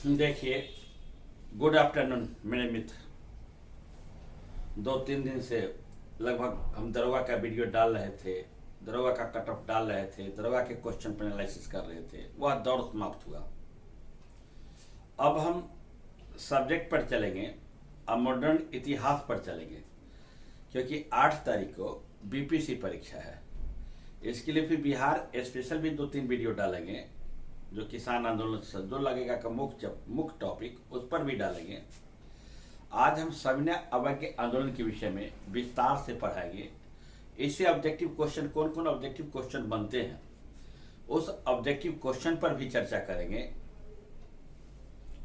देखिए, good afternoon मेरे मित्र। 2-3 दिन से लगभग हम दरोगा का वीडियो डाल रहे थे, दरोगा का कट ऑफ डाल रहे थे, दरोगा के क्वेश्चन पर एनालिसिस कर रहे थे। वह दौर समाप्त हुआ। अब हम सब्जेक्ट पर चलेंगे, अब मॉडर्न इतिहास पर चलेंगे, क्योंकि 8 तारीख को बीपीसी परीक्षा है। इसके लिए फिर बिहार स्पेशल भी 2-3 वीडियो डालेंगे, जो किसान आंदोलन से जो लगेगा का मुख्य टॉपिक, उस पर भी डालेंगे। आज हम सविनय अवज्ञा आंदोलन के विषय में विस्तार से पढ़ाएंगे। इससे ऑब्जेक्टिव क्वेश्चन, कौन कौन ऑब्जेक्टिव क्वेश्चन बनते हैं, उस ऑब्जेक्टिव क्वेश्चन पर भी चर्चा करेंगे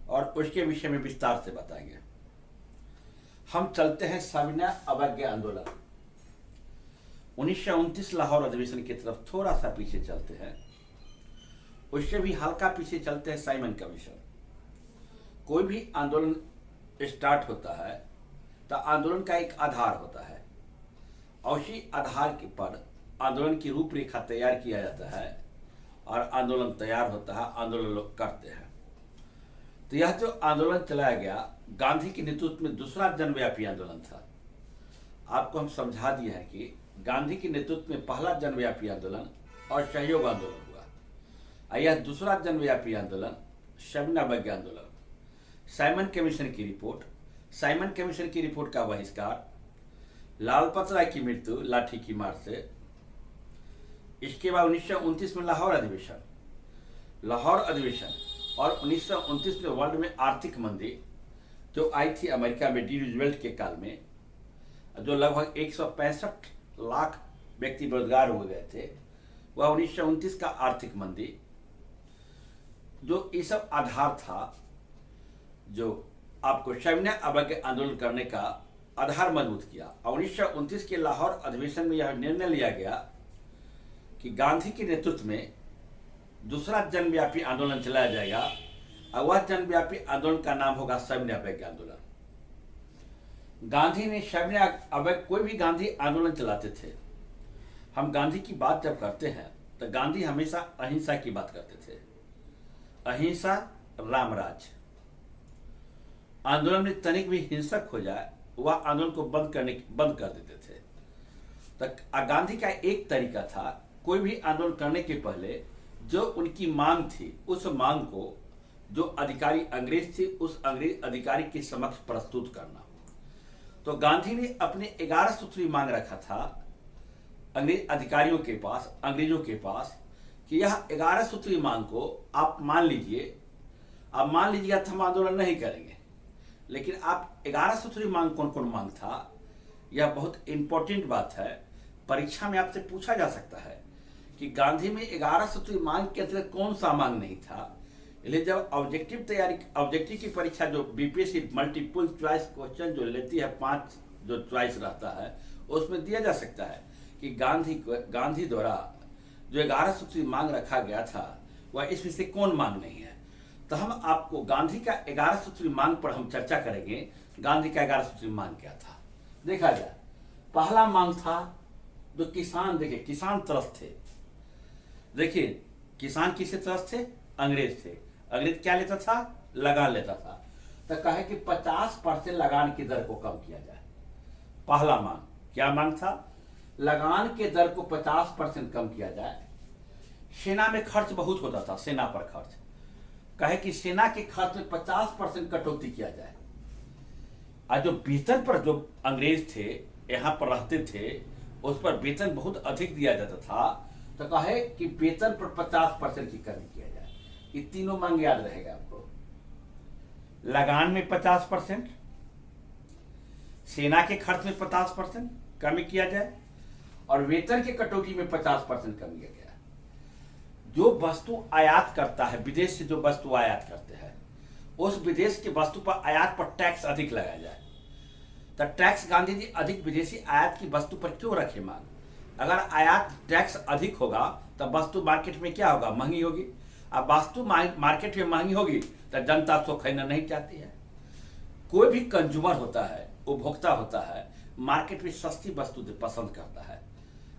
और उसके विषय में विस्तार से बताएंगे। हम चलते हैं सविनय अवज्ञा आंदोलन 1929 लाहौर अधिवेशन की तरफ थोड़ा सा पीछे चलते हैं। उससे भी हल्का पीछे चलते हैं साइमन कमीशन। कोई भी आंदोलन स्टार्ट होता है तो आंदोलन का एक आधार होता है, और उसी आधार के पर आंदोलन की रूपरेखा तैयार किया जाता है और आंदोलन तैयार होता है, आंदोलन लोग करते हैं। तो यह जो आंदोलन चलाया गया, गांधी के नेतृत्व में दूसरा जनव्यापी आंदोलन था। आपको हम समझा दिए हैं कि गांधी के नेतृत्व में पहला जनव्यापी आंदोलन और सहयोग आंदोलन हुआ, और यह दूसरा जनव्यापी आंदोलन सविनय अवज्ञा आंदोलन। साइमन कमीशन की रिपोर्ट, साइमन कमीशन की रिपोर्ट का बहिष्कार, लालपत राय की मृत्यु लाठी की मार से। इसके बाद 1929 में लाहौर अधिवेशन, लाहौर अधिवेशन और 1929 में वर्ल्ड में आर्थिक मंदी जो आई थी अमेरिका में डी रूजवेल्ट के काल में, जो लगभग 165 लाख व्यक्ति बेरोजगार हो गए थे, वह 1929 का आर्थिक मंदी, जो ये सब आधार था जो आपको सविनय अवज्ञा आंदोलन करने का आधार मजबूत किया। और 1929 के लाहौर अधिवेशन में यह निर्णय लिया गया कि गांधी के नेतृत्व में दूसरा जनव्यापी आंदोलन चलाया जाएगा, और वह जनव्यापी आंदोलन का नाम होगा सविनय अवज्ञा आंदोलन। गांधी ने सविनय अवज्ञा, कोई भी गांधी आंदोलन चलाते थे, हम गांधी की बात जब करते हैं तो गांधी हमेशा अहिंसा की बात करते थे। अहिंसा रामराज। आंदोलन में तनिक भी हिंसक हो जाए, वह आंदोलन को बंद कर देते थे। तो गांधी का एक तरीका था, कोई भी आंदोलन करने के पहले जो उनकी मांग थी, उस मांग को जो अधिकारी अंग्रेज थे, उस अंग्रेज अधिकारी के समक्ष प्रस्तुत करना। तो गांधी ने अपने 11 सूत्री मांग रखा था अंग्रेज अधिकारियों के पास, अंग्रेजों के पास, कि यह 11 सूत्री मांग को आप मान लीजिए। आप मान लीजिएगा तो हम आंदोलन नहीं करेंगे, लेकिन आप 11 सूत्री मांग कौन कौन मांग था, यह बहुत इंपॉर्टेंट बात है। परीक्षा में आपसे पूछा जा सकता है कि गांधी में 11 सूत्री मांग के अंतर्गत कौन सा मांग नहीं था। इसलिए जब ऑब्जेक्टिव की परीक्षा जो बीपीएससी मल्टीपल चॉइस क्वेश्चन जो लेती है, 5 जो चॉइस रहता है, उसमें दिया जा सकता है कि गांधी द्वारा जो 11 सूत्री मांग रखा गया था, वह इसमें से कौन मांग नहीं है। तो हम आपको गांधी का 11 सूत्री मांग पर हम चर्चा करेंगे। गांधी का 11 सूत्री मांग क्या था, देखा जाए। पहला मांग था जो किसान, देखिए किसान तरफ थे। देखिए किसान किससे तरफ थे, अंग्रेज थे। अंग्रेज क्या लेता था, लगान लेता था। तो कहे कि 50% लगान की दर को कम किया जाए। पहला मांग, क्या मांग था, लगान के दर को 50% कम किया जाए। सेना में खर्च बहुत होता था, सेना पर खर्च, कहे कि सेना के खर्च में 50% कटौती किया जाए। और जो वेतन पर जो अंग्रेज थे यहाँ पर रहते थे, उस पर वेतन बहुत अधिक दिया जाता था। तो कहे कि वेतन पर 50% की कमी किया जाए। ये तीनों मांग याद रहेगा आपको। लगान में 50%, सेना के खर्च में 50% कमी किया जाए, और वेतन के कटौती में 50% कमी किया गया। जो वस्तु आयात करता है, विदेश से जो वस्तु आयात करते हैं, उस विदेश की वस्तु पर आयात पर टैक्स अधिक लगाया जाए। तो टैक्स गांधी जी अधिक विदेशी आयात की वस्तु पर क्यों रखे मांग। अगर आयात टैक्स अधिक होगा तो वस्तु मार्केट में क्या होगा, महंगी होगी। अब वस्तु मार्केट में महंगी होगी तो जनता उसको खरीदना नहीं चाहती है। कोई भी कंज्यूमर होता है, उपभोक्ता होता है, मार्केट में सस्ती वस्तु पसंद करता है।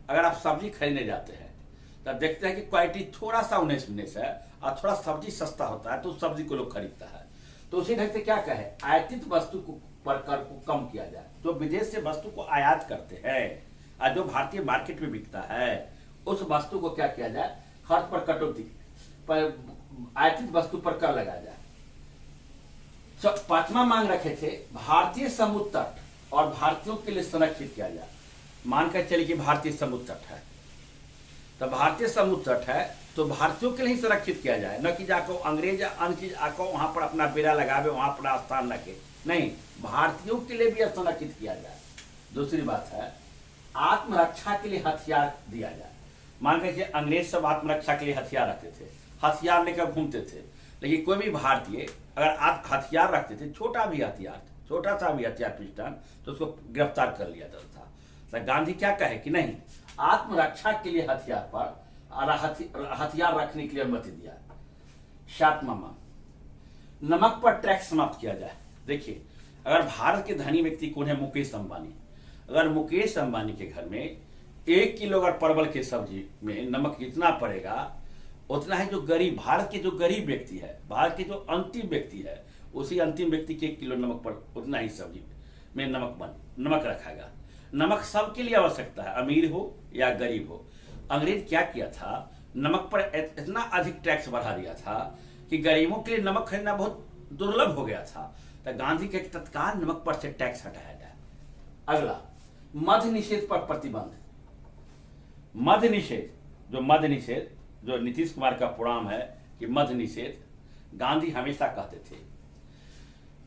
अगर आप सब्जी खरीदने जाते हैं तब देखते हैं कि क्वालिटी थोड़ा सा 19-19 है और थोड़ा सब्जी सस्ता होता है तो उस सब्जी को लोग खरीदता है। तो उसी ढंग से क्या कहे, आयातित वस्तु को पर कर को कम किया जाए। जो विदेश से वस्तु को आयात करते हैं और जो भारतीय मार्केट में बिकता है उस वस्तु को क्या किया जाए, खर्च पर कटौती पर आयातित वस्तु पर कर लगाया जाए। पांचवा मांग रखे थे भारतीय समुद्र तट और भारतीयों के लिए संरक्षित किया जाए। मानकर चलिए कि भारतीय समुद्र तट है, तो भारतीय समुद्र तट है तो भारतीयों के लिए ही संरक्षित किया जाए, न कि जाकर अंग्रेज अन्य चीज आकर वहां पर अपना बेड़ा लगावे, वहां पर स्थान रखे, नहीं, भारतीयों के लिए भी संरक्षित किया जाए। दूसरी बात है आत्मरक्षा के लिए हथियार दिया जाए। मान के अंग्रेज सब आत्मरक्षा के लिए हथियार रखते थे, हथियार लेकर घूमते थे, लेकिन कोई भी भारतीय अगर हथियार रखते थे, छोटा भी हथियार, छोटा सा भी हथियार पिस्टन, तो उसको गिरफ्तार कर लिया जाता था। तो गांधी क्या कहे कि नहीं, आत्मरक्षा के लिए हथियार पर हथियार रखने के लिए अनुमति दिया। सातवां मांग नमक पर टैक्स समाप्त किया जाए। देखिए अगर भारत के धनी व्यक्ति कौन है, मुकेश अंबानी, अगर मुकेश अंबानी के घर में 1 किलो अगर परवल के सब्जी में नमक जितना पड़ेगा उतना है जो गरीब, भारत के जो गरीब व्यक्ति है, भारत के जो अंतिम व्यक्ति है, उसी अंतिम व्यक्ति के 1 किलो नमक पर उतना ही सब्जी में नमक रखाएगा। नमक सबके लिए आवश्यकता है, अमीर हो या गरीब हो। अंग्रेज क्या किया था, नमक पर इतना अधिक टैक्स बढ़ा दिया था कि गरीबों के लिए नमक खरीदना बहुत दुर्लभ हो गया था। तो गांधी के तत्काल नमक पर से टैक्स हटाया जाए। अगला मद्य निषेध पर प्रतिबंध। मद्य निषेध, जो नीतीश कुमार का प्रोग्राम है कि मद्य निषेध, गांधी हमेशा कहते थे।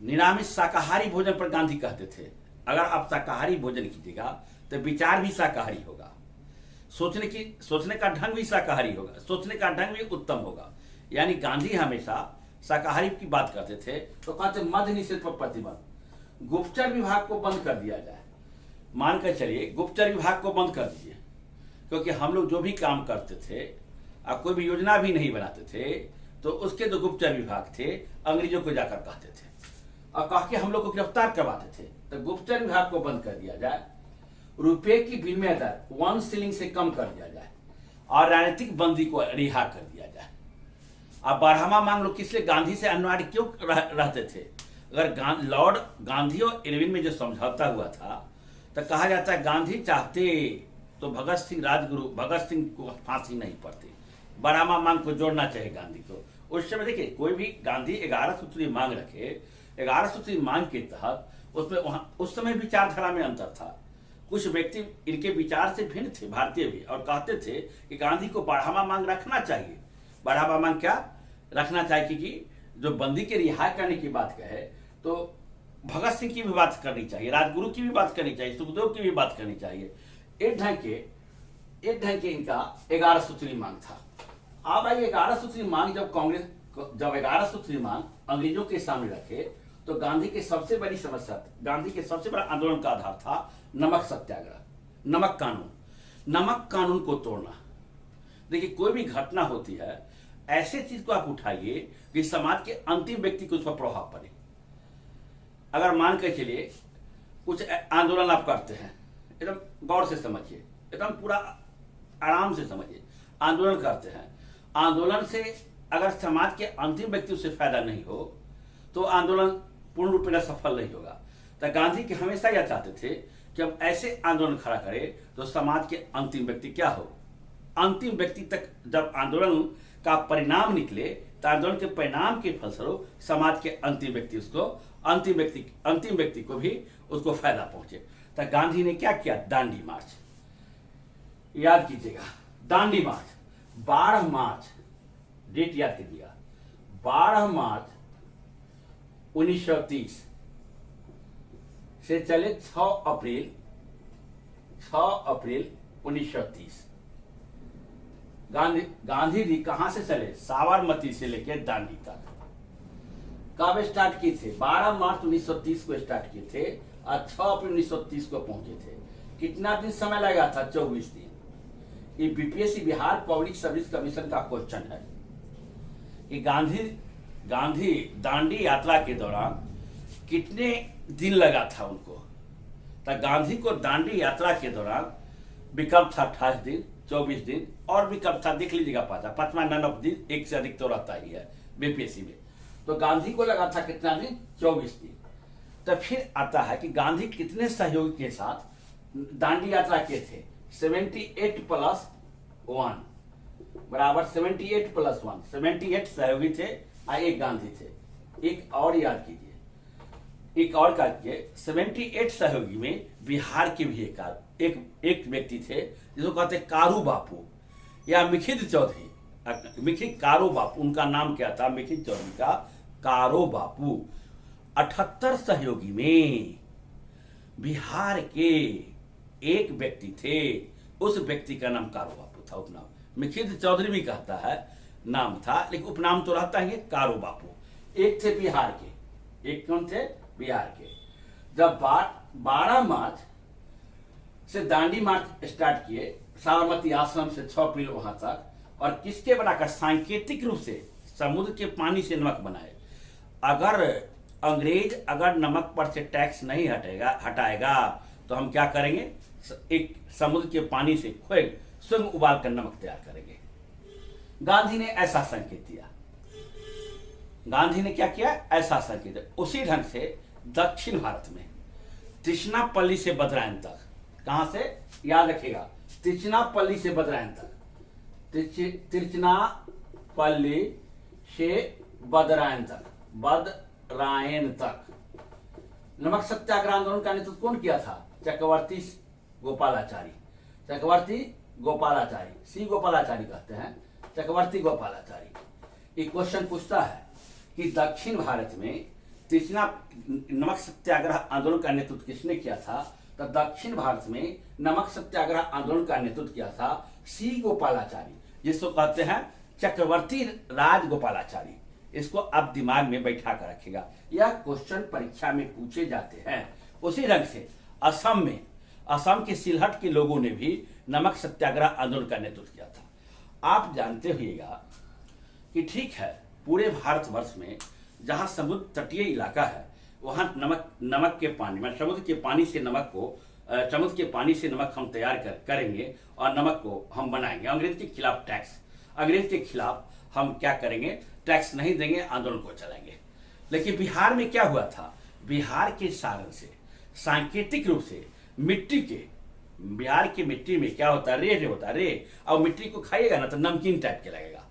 निरामिष शाकाहारी भोजन पर गांधी कहते थे अगर आप शाकाहारी भोजन कीजिएगा तो विचार भी शाकाहारी होगा, सोचने का ढंग भी शाकाहारी होगा, सोचने का ढंग भी उत्तम होगा। यानी गांधी हमेशा शाकाहारी की बात करते थे। तो कहते मद्य निषेध पर प्रतिबंध। गुप्तचर विभाग को बंद कर दिया जाए। मानकर चलिए गुप्तचर विभाग को बंद कर दीजिए, क्योंकि हम लोग जो भी काम करते थे और कोई भी योजना भी नहीं बनाते थे तो उसके जो गुप्तचर विभाग थे अंग्रेजों को जाकर कहते थे और कह के हम लोग को गिरफ्तार करवाते थे। तो गुप्तचर विभाग को बंद कर दिया जाए। रुपए की विनिमय दर 1 शिलिंग से कम कर दिया जाए और राजनीतिक बंदी को रिहा कर दिया जाए। अब बढ़ावा मांग लो, किस लिए, गांधी से अनिवार्य क्यों रहते थे। अगर लॉर्ड गांधी और इरविन में जो समझौता हुआ था तो कहा जाता है गांधी चाहते तो भगत सिंह को फांसी नहीं पड़ती, बढ़ावा मांग को जोड़ना चाहिए गांधी को। उस समय देखिए कोई भी गांधी 11 सूत्री मांग रखे, 11 सूत्री मांग के तहत उसमें उस समय विचारधारा में अंतर था। कुछ व्यक्ति इनके विचार से भिन्न थे, भारतीय भी, और कहते थे कि गांधी को बढ़ावा मांग रखना चाहिए। बढ़ावा मांग क्या रखना चाहिए कि जो बंदी के रिहा करने की बात कहे तो भगत सिंह की भी बात करनी चाहिए, राजगुरु की भी बात करनी चाहिए, सुखदेव की भी बात करनी चाहिए। एक ढंग के इनका 11 सूत्री मांग था। अब भाई 11 सूत्री मांग जब 11 सूत्री मांग अंग्रेजों के सामने रखे तो गांधी की सबसे बड़ी समस्या, गांधी के सबसे बड़ा आंदोलन का आधार था नमक सत्याग्रह, नमक कानून को तोड़ना। देखिए कोई भी घटना होती है ऐसे चीज को आप उठाइए कि समाज के अंतिम व्यक्ति को उस पर प्रभाव पड़े। अगर मान के चलिए कुछ आंदोलन आप करते हैं, एकदम गौर से समझिए, एकदम पूरा आराम से समझिए, आंदोलन करते हैं, आंदोलन से अगर समाज के अंतिम व्यक्ति से फायदा नहीं हो तो आंदोलन पूर्ण रूप में सफल नहीं होगा। तो गांधी के हमेशा यह चाहते थे कि हम ऐसे आंदोलन खड़ा करें तो समाज के अंतिम व्यक्ति क्या हो, अंतिम व्यक्ति तक जब आंदोलन का परिणाम निकले तो आंदोलन के परिणाम के फलस्वरूप समाज के अंतिम व्यक्ति को भी उसको फायदा पहुंचे। तो गांधी ने क्या किया, दांडी मार्च, याद कीजिएगा, दांडी मार्च 12 मार्च, डेट याद कीजिएगा, 12 मार्च 1930 से चले 6 अप्रैल 1930। गांधी जी कहां से चले, साबरमती से लेकर दांडी तक। कब स्टार्ट किए थे, 12 मार्च 1930 को स्टार्ट किए थे और 6 अप्रैल 1930 को पहुंचे थे। कितना दिन समय लगा था, 24 दिन। ये BPSC Bihar public service commission का क्वेश्चन है कि गांधी दांडी यात्रा के दौरान कितने दिन लगा था उनको। तो गांधी को दांडी यात्रा के दौरान विकल्प था 28 दिन, 24 दिन और विकल्प था, देख लीजिएगा, 5वां नन ऑफ दिन, एक से अधिक तो रहता ही है बीपीएससी में। तो गांधी को लगा था कितना दिन, 24 दिन। तो फिर आता है कि गांधी कितने सहयोगी के साथ दांडी यात्रा किए थे, 78 प्लस 1 बराबर 78 प्लस 1, 78 सहयोगी थे और एक गांधी थे। एक और याद कीजिए, एक और का कीजिए, 78 सहयोगी में बिहार के भी एक व्यक्ति थे जिसको कहते कारू बापू या मिखिद चौधरी, मिखिद कारो बापू, उनका नाम क्या था, मिखिद चौधरी का कारो बापू। 78 सहयोगी में बिहार के एक व्यक्ति थे, उस व्यक्ति का नाम कारो बापू था, उपनाम मिखिद चौधरी भी कहता है, नाम था लेकिन उपनाम तो रहता है कारो बापू। एक थे बिहार के, एक कौन थे, बिहार के। जब 12 मार्च से दांडी मार्च स्टार्ट किए साबरमती आश्रम से 6 अप्रैल वहां तक, और किसके बनाकर, सांकेतिक रूप से समुद्र के पानी से नमक बनाए। अगर अंग्रेज अगर नमक पर से टैक्स नहीं हटाएगा तो हम क्या करेंगे, एक समुद्र के पानी से स्वयं उबाल कर नमक तैयार करेंगे। गांधी ने ऐसा संकेत दिया, गांधी ने क्या किया, ऐसा संकेत। उसी ढंग से दक्षिण भारत में तिरुचिरापल्ली से बदरायन तक, कहां से, याद रखिएगा, तिरुचिरापल्ली से बदरायन तक, तिरुचिरापल्ली से बदरायन तक नमक सत्याग्रह आंदोलन का नेतृत्व कौन किया था, चक्रवर्ती गोपालाचारी, सी गोपालाचारी कहते हैं, चक्रवर्ती गोपालाचारी। एक क्वेश्चन पूछता है कि दक्षिण भारत में नमक सत्याग्रह आंदोलन का नेतृत्व किसने किया था, तो दक्षिण भारत में नमक सत्याग्रह आंदोलन का नेतृत्व किया था सी गोपालाचारी, जिसको कहते हैं चक्रवर्ती राज गोपालाचारी। इसको आप दिमाग में बैठा कर रखिएगा, यह क्वेश्चन परीक्षा में पूछे जाते हैं। उसी ढंग से असम के सिलहट के लोगों ने भी नमक सत्याग्रह आंदोलन का नेतृत्व किया था। आप जानते होइएगा कि ठीक है, पूरे भारतवर्ष में जहां समुद्र तटीय इलाका है वहां नमक के पानी में समुद्र के पानी से नमक हम तैयार करेंगे और नमक को हम बनाएंगे। अंग्रेज के खिलाफ हम क्या करेंगे, टैक्स नहीं देंगे, आंदोलन को चलाएंगे। लेकिन बिहार में क्या हुआ था, बिहार के सारण से सांकेतिक रूप से बिहार की मिट्टी में क्या होता है, रेत होता है, और मिट्टी को खाइएगा ना तो नमकीन टाइप के लगेगा।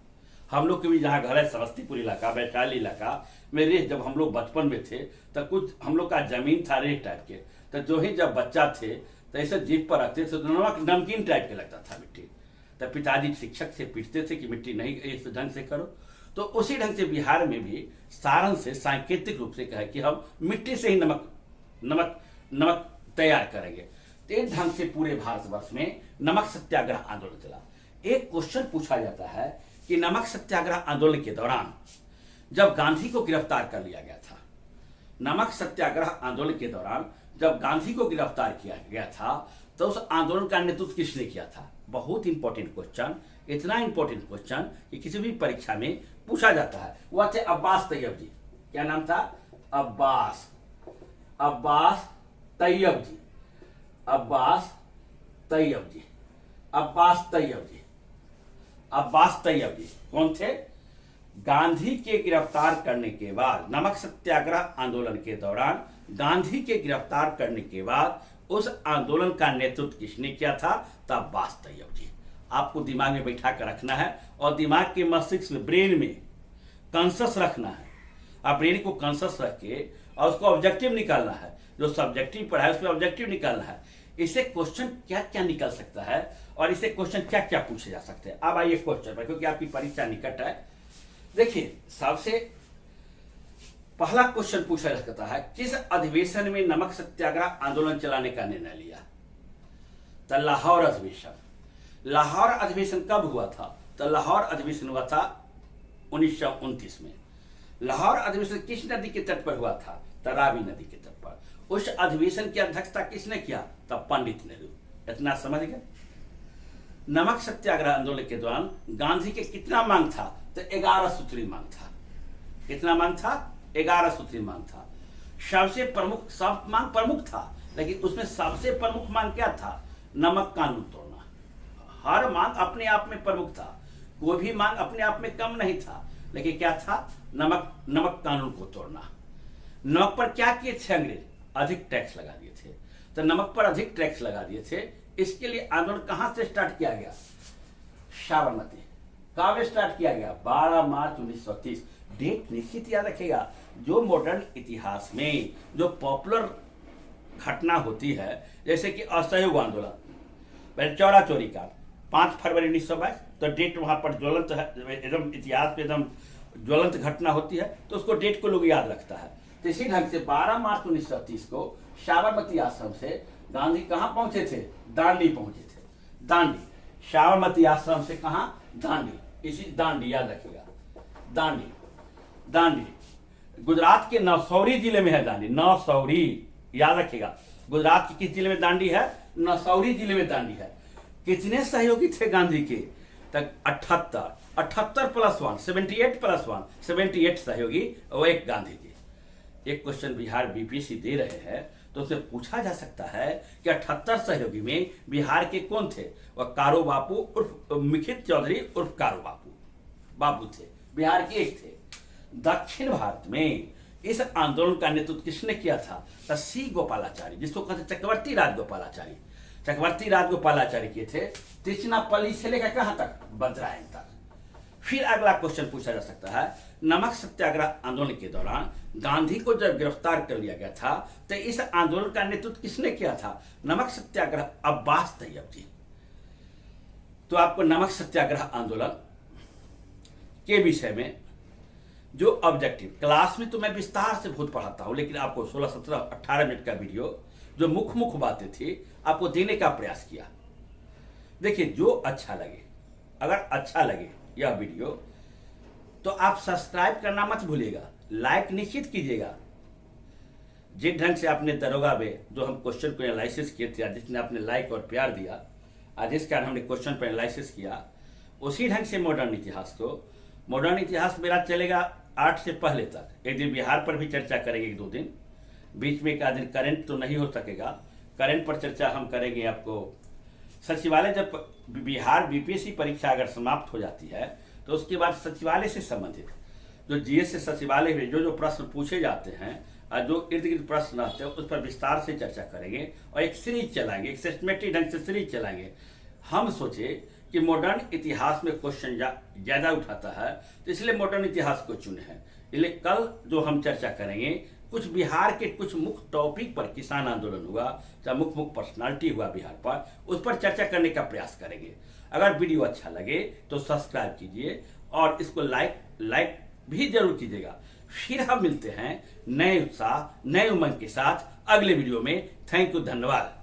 हम लोग के भी जहाँ घर है समस्तीपुर इलाका, वैशाली इलाका में रेत, जब हम लोग बचपन में थे तो कुछ हम लोग का जमीन था रेत टाइप के, तो जो ही जब बच्चा थे तो ऐसे जीप पर रखते थे तो नमकीन टाइप के लगता था मिट्टी। तो पिताजी शिक्षक से पूछते थे कि मिट्टी नहीं इस ढंग से करो। तो उसी ढंग से बिहार में भी सारण से सांकेतिक रूप से कहे कि हम मिट्टी से ही नमक तैयार करेंगे। तो इस ढंग से पूरे भारतवर्ष में नमक सत्याग्रह आंदोलन चला। एक क्वेश्चन पूछा जाता है कि नमक सत्याग्रह आंदोलन के दौरान जब गांधी को गिरफ्तार कर लिया गया था, नमक सत्याग्रह आंदोलन के दौरान जब गांधी को गिरफ्तार किया गया था तो उस आंदोलन का नेतृत्व किसने किया था। बहुत इंपॉर्टेंट क्वेश्चन, इतना इंपॉर्टेंट क्वेश्चन कि किसी भी परीक्षा में पूछा जाता है। वह थे अब्बास तैयब जी। क्या नाम था, अब्बास तैयब जी। अब्बास तैयब जी कौन थे, गांधी के गिरफ्तार करने के बाद, नमक सत्याग्रह आंदोलन के दौरान गांधी के गिरफ्तार करने के बाद उस आंदोलन का नेतृत्व किसने किया था, तो अब्बास तैयब जी। आपको दिमाग में बैठा कर रखना है और दिमाग के मस्तिष्क में, ब्रेन में कॉन्शस रखना है। आप ब्रेन को कॉन्शस रख के और उसको ऑब्जेक्टिव निकालना है, जो सब्जेक्टिव पढ़ा है उसमें ऑब्जेक्टिव निकालना है। इससे क्वेश्चन क्या क्या निकल सकता है और इससे क्वेश्चन क्या क्या पूछे जा सकते हैं। अब आइए क्वेश्चन पर, क्योंकि आपकी परीक्षा निकट है। देखिए, सबसे पहला क्वेश्चन पूछा जा सकता है, किस अधिवेशन में नमक सत्याग्रह आंदोलन चलाने का निर्णय लिया, तो लाहौर अधिवेशन। लाहौर अधिवेशन कब हुआ था, तो लाहौर अधिवेशन हुआ था 1929 में। लाहौर अधिवेशन किस नदी के तट पर हुआ था, तो रावी नदी के तट पर। उस अधिवेशन की अध्यक्षता किसने किया, तो पंडित नेहरू। इतना समझ गए। नमक सत्याग्रह आंदोलन के दौरान गांधी के कितना मांग था, तो 11 सूत्री मांग था। कितना मांग था, 11 सूत्री मांग था। सबसे प्रमुख, सब मांग प्रमुख था, लेकिन उसमें सबसे प्रमुख मांग क्या था, नमक कानून तोड़ना। हर मांग अपने आप में प्रमुख था, कोई भी मांग अपने आप में कम नहीं था। लेकिन क्या था, नमक कानून को तोड़ना। नमक पर क्या किए थे अंग्रेज, अधिक टैक्स लगा दिए थे। तो नमक पर अधिक टैक्स लगा दिए थे, इसके लिए आंदोलन कहां से स्टार्ट किया गया, साबरमती। कब स्टार्ट किया गया, 12 मार्च 1930। डेट निश्चित याद रखेगा। जो मॉडर्न इतिहास में जो पॉपुलर घटना होती है, जैसे कि असहयोग आंदोलन, पहले चौरा चोरी का 5 फरवरी 1922, तो डेट वहां पर ज्वलंत है, एकदम इतिहास पे एकदम ज्वलंत घटना होती है, तो उसको डेट को लोग याद रखता है। तो इसी ढंग से 12 मार्च 1930 को साबरमती आश्रम से गांधी कहां पहुंचे थे, दांडी पहुंचे थे। दांडी, साबरमती आश्रम से कहां, दांडी। इसी दांडी याद रखिएगा, दांडी गुजरात के नौसौरी जिले में है दांडी। नौसौरी याद रखिएगा, गुजरात के किस जिले में दांडी है, नौसौरी जिले में दांडी है। कितने सहयोगी थे गांधी के, तक 78 प्लस 1, 78 प्लस 1, 78 सहयोगी और एक गांधी जी। एक क्वेश्चन बिहार बीपीएससी दे रहे हैं, तो उससे पूछा जा सकता है कि 78 सहयोगी में बिहार के कौन थे, वह कारो बापू उर्फ मिखित चौधरी उर्फ कारो बापू थे, बिहार के एक थे। दक्षिण भारत में इस आंदोलन का नेतृत्व किसने किया था, तो सी गोपालाचारी, जिसको कहते चक्रवर्ती राजगोपालाचारी। चक्रवर्ती राजगोपालाचारी किए थे, तिरुचिरापल्ली से लेकर कहां तक, बद्रायन तक। फिर अगला क्वेश्चन पूछा जा सकता है, नमक सत्याग्रह आंदोलन के दौरान गांधी को जब गिरफ्तार कर लिया गया था, तो इस आंदोलन का नेतृत्व किसने किया था, नमक सत्याग्रह अब्बास तैयब जी। तो आपको नमक सत्याग्रह आंदोलन के विषय में जो ऑब्जेक्टिव, क्लास में तो मैं विस्तार से बहुत पढ़ाता हूं, लेकिन आपको 16, 17, 18 मिनट का वीडियो जो मुख्य बातें थी आपको देने का प्रयास किया। देखिए, जो अच्छा लगे, अगर अच्छा लगे यह वीडियो, तो आप सब्सक्राइब करना मत भूलिएगा, लाइक निश्चित कीजिएगा। जिस ढंग से आपने दरोगा में जो हम क्वेश्चन को एनालिसिस किए थे, जिसने आपने लाइक और प्यार दिया, आज जिस कारण हमने क्वेश्चन पर एनालिसिस किया, उसी ढंग से मॉडर्न इतिहास मेरा चलेगा 8 से पहले तक। एक दिन बिहार पर भी चर्चा करेंगे, 1-2 दिन, बीच में एक आध दिन करंट तो नहीं हो सकेगा, करंट पर चर्चा हम करेंगे। आपको सचिवालय, जब बिहार बीपीएससी परीक्षा अगर समाप्त हो जाती है, तो उसके बाद सचिवालय से संबंधित जो जीएस से सचिवालय में जो प्रश्न पूछे जाते हैं और जो इर्द गिर्द प्रश्न रहते हैं, उस पर विस्तार से चर्चा करेंगे और एक सीरीज चलाएंगे, एक सिस्टमेटिक ढंग से सीरीज चलाएंगे। हम सोचे कि मॉडर्न इतिहास में क्वेश्चन ज्यादा उठाता है, तो इसलिए मॉडर्न इतिहास को चुने हैं। इसलिए कल जो हम चर्चा करेंगे, कुछ बिहार के कुछ मुख्य टॉपिक पर, किसान आंदोलन हुआ, चाहे मुख्य पर्सनालिटी हुआ बिहार पर, उस पर चर्चा करने का प्रयास करेंगे। अगर वीडियो अच्छा लगे तो सब्सक्राइब कीजिए और इसको लाइक भी जरूर कीजिएगा। फिर हम मिलते हैं नए उत्साह, नए उमंग के साथ अगले वीडियो में। थैंक यू, धन्यवाद।